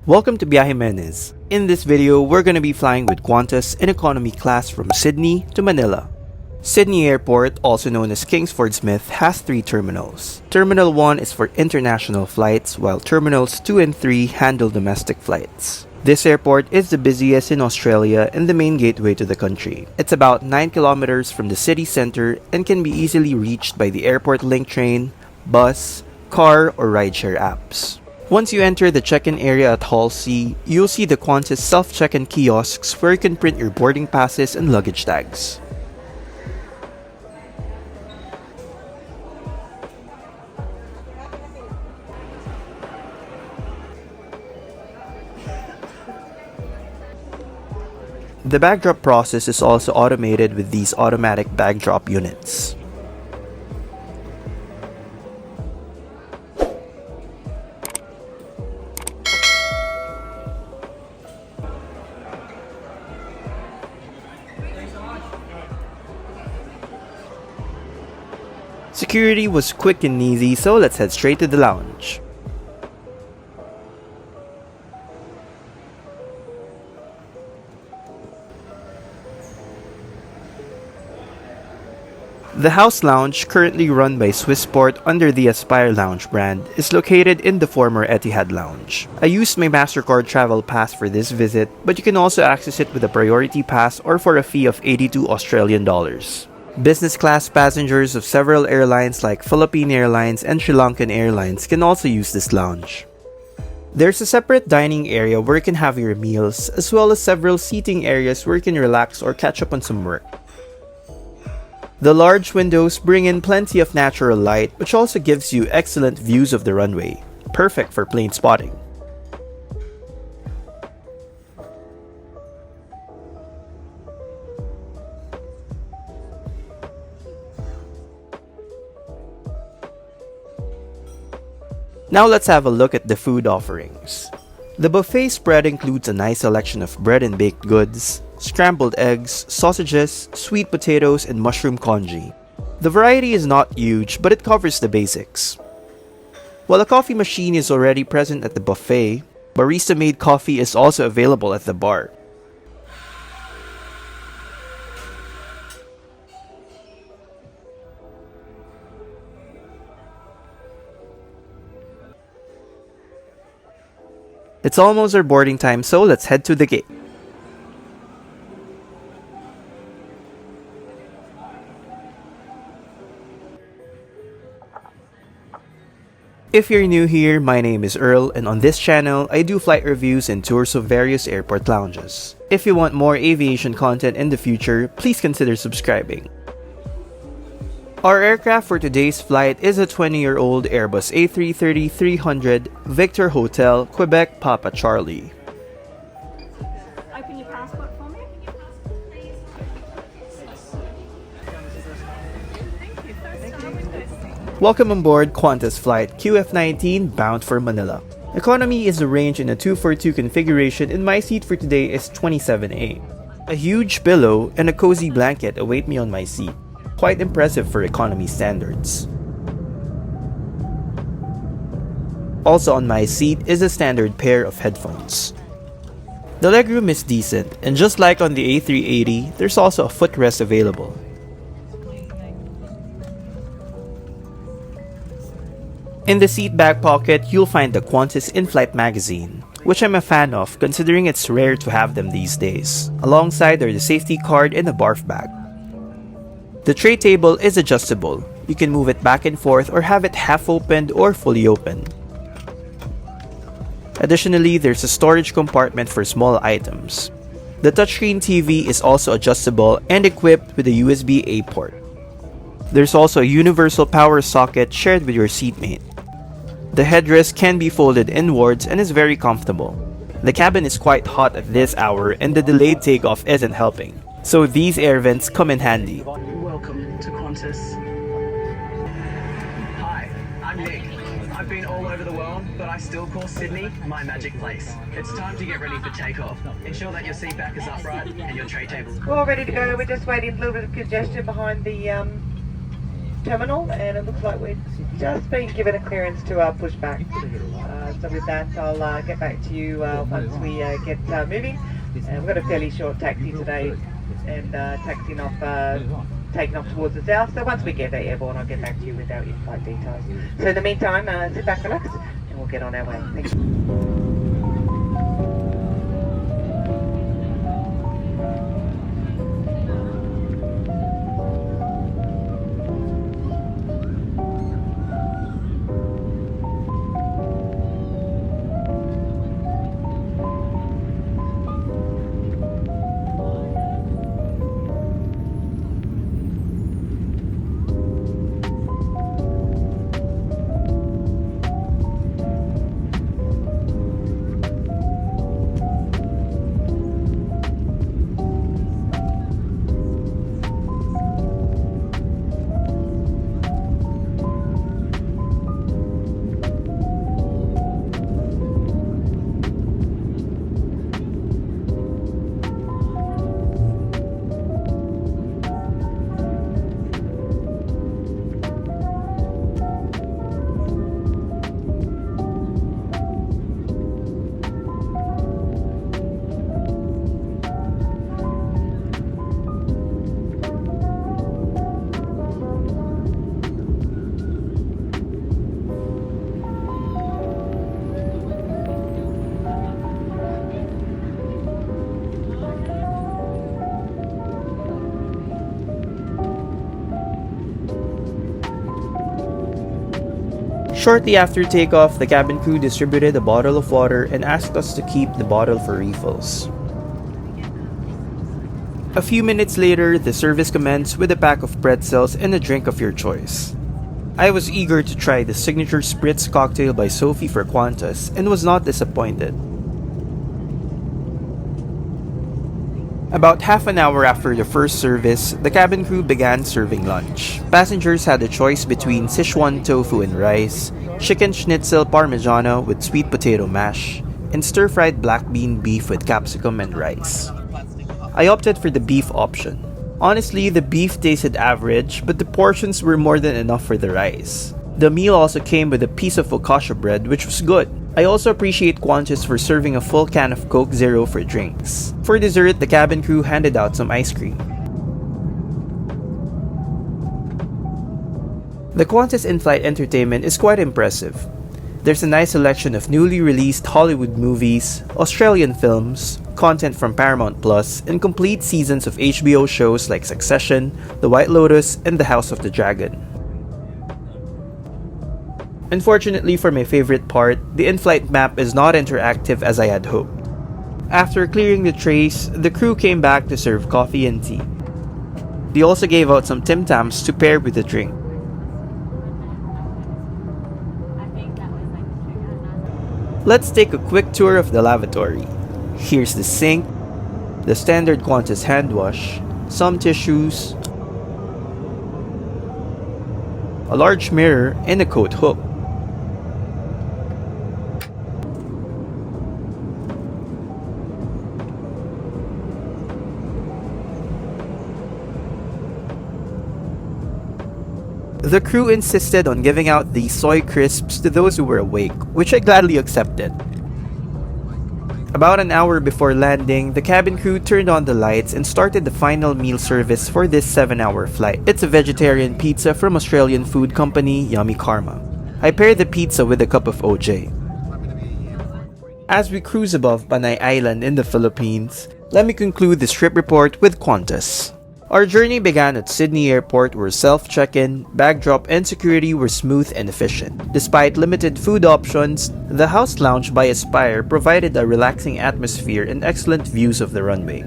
Welcome to Biyajimenez. In this video, we're going to be flying with QANTAS in economy class from Sydney to Manila. Sydney Airport, also known as Kingsford Smith, has 3 terminals. Terminal 1 is for international flights, while Terminals 2 and 3 handle domestic flights. This airport is the busiest in Australia and the main gateway to the country. It's about 9 kilometers from the city center and can be easily reached by the airport link train, bus, car, or rideshare apps. Once you enter the check-in area at Hall C, you'll see the QANTAS self-check-in kiosks where you can print your boarding passes and luggage tags. The bag drop process is also automated with these automatic bag drop units. Security was quick and easy, so let's head straight to the lounge. The House Lounge, currently run by Swissport under the Aspire Lounge brand, is located in the former Etihad Lounge. I used my MasterCard Travel Pass for this visit, but you can also access it with a Priority Pass or for a fee of 82 Australian dollars. Business class passengers of several airlines like Philippine Airlines and Sri Lankan Airlines can also use this lounge. There's a separate dining area where you can have your meals, as well as several seating areas where you can relax or catch up on some work. The large windows bring in plenty of natural light, which also gives you excellent views of the runway, perfect for plane spotting. Now let's have a look at the food offerings. The buffet spread includes a nice selection of bread and baked goods, scrambled eggs, sausages, sweet potatoes, and mushroom congee. The variety is not huge, but it covers the basics. While a coffee machine is already present at the buffet, barista-made coffee is also available at the bar. It's almost our boarding time, so let's head to the gate. If you're new here, my name is Earl, and on this channel, I do flight reviews and tours of various airport lounges. If you want more aviation content in the future, please consider subscribing. Our aircraft for today's flight is a 20-year-old Airbus A330-300 Victor Hotel, Quebec, Papa Charlie. Open your passport for me. Welcome on board QANTAS flight QF19 bound for Manila. Economy is arranged in a 242 configuration and my seat for today is 27A. A huge pillow and a cozy blanket await me on my seat. Quite impressive for economy standards. Also on my seat is a standard pair of headphones. The legroom is decent, and just like on the A380, there's also a footrest available. In the seat back pocket, you'll find the QANTAS Inflight magazine, which I'm a fan of considering it's rare to have them these days. Alongside are the safety card and a barf bag. The tray table is adjustable. You can move it back and forth or have it half opened or fully open. Additionally, there's a storage compartment for small items. The touchscreen TV is also adjustable and equipped with a USB-A port. There's also a universal power socket shared with your seatmate. The headrest can be folded inwards and is very comfortable. The cabin is quite hot at this hour and the delayed takeoff isn't helping, so these air vents come in handy. Welcome to QANTAS. Hi, I'm Nick. I'm I've been all over the world, but I still call Sydney my magic place. It's time to get ready for takeoff. Ensure that your seat back is upright and your tray table. We're all ready to go. We're just waiting a little bit of congestion behind the terminal, and it looks like we're just being given a clearance to push back. So with that, I'll get back to you once we get moving. And we've got a fairly short taxi today, and taking off towards the south. So once we get there airborne, I'll get back to you with our in-flight details. So in the meantime, sit back, relax, and we'll get on our way. Thank you. Shortly after takeoff, the cabin crew distributed a bottle of water and asked us to keep the bottle for refills. A few minutes later, the service commenced with a pack of pretzels and a drink of your choice. I was eager to try the signature spritz cocktail by Sophie for QANTAS and was not disappointed. About half an hour after the first service, the cabin crew began serving lunch. Passengers had a choice between Sichuan tofu and rice, chicken schnitzel parmigiano with sweet potato mash, and stir-fried black bean beef with capsicum and rice. I opted for the beef option. Honestly, the beef tasted average, but the portions were more than enough for the rice. The meal also came with a piece of focaccia bread, which was good. I also appreciate QANTAS for serving a full can of Coke Zero for drinks. For dessert, the cabin crew handed out some ice cream. The QANTAS in-flight entertainment is quite impressive. There's a nice selection of newly released Hollywood movies, Australian films, content from Paramount Plus, and complete seasons of HBO shows like Succession, The White Lotus, and The House of the Dragon. Unfortunately for my favorite part, the in-flight map is not interactive as I had hoped. After clearing the trays, the crew came back to serve coffee and tea. They also gave out some Tim Tams to pair with the drink. Let's take a quick tour of the lavatory. Here's the sink, the standard QANTAS hand wash, some tissues, a large mirror, and a coat hook. The crew insisted on giving out these soy crisps to those who were awake, which I gladly accepted. About an hour before landing, the cabin crew turned on the lights and started the final meal service for this 7-hour flight. It's a vegetarian pizza from Australian food company Yummy Karma. I paired the pizza with a cup of OJ. As we cruise above Panay Island in the Philippines, let me conclude this trip report with QANTAS. Our journey began at Sydney Airport where self-check-in, bag drop, and security were smooth and efficient. Despite limited food options, the House Lounge by Aspire provided a relaxing atmosphere and excellent views of the runway.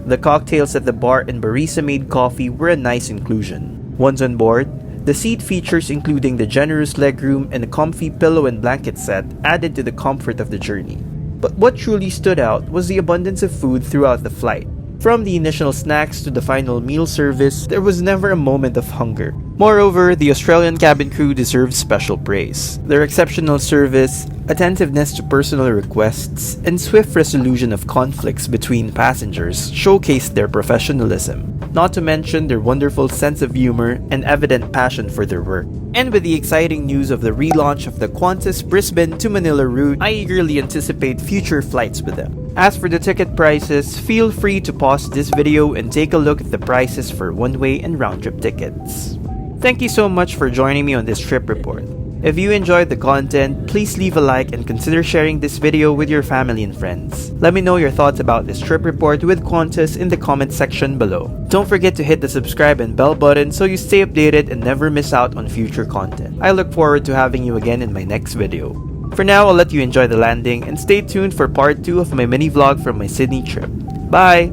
The cocktails at the bar and barista-made coffee were a nice inclusion. Once on board, the seat features including the generous legroom and a comfy pillow and blanket set added to the comfort of the journey. But what truly stood out was the abundance of food throughout the flight. From the initial snacks to the final meal service, there was never a moment of hunger. Moreover, the Australian cabin crew deserves special praise. Their exceptional service, attentiveness to personal requests, and swift resolution of conflicts between passengers showcased their professionalism, not to mention their wonderful sense of humor and evident passion for their work. And with the exciting news of the relaunch of the QANTAS Brisbane to Manila route, I eagerly anticipate future flights with them. As for the ticket prices, feel free to pause this video and take a look at the prices for one-way and round-trip tickets. Thank you so much for joining me on this trip report. If you enjoyed the content, please leave a like and consider sharing this video with your family and friends. Let me know your thoughts about this trip report with QANTAS in the comment section below. Don't forget to hit the subscribe and bell button so you stay updated and never miss out on future content. I look forward to having you again in my next video. For now, I'll let you enjoy the landing and stay tuned for part 2 of my mini vlog from my Sydney trip. Bye!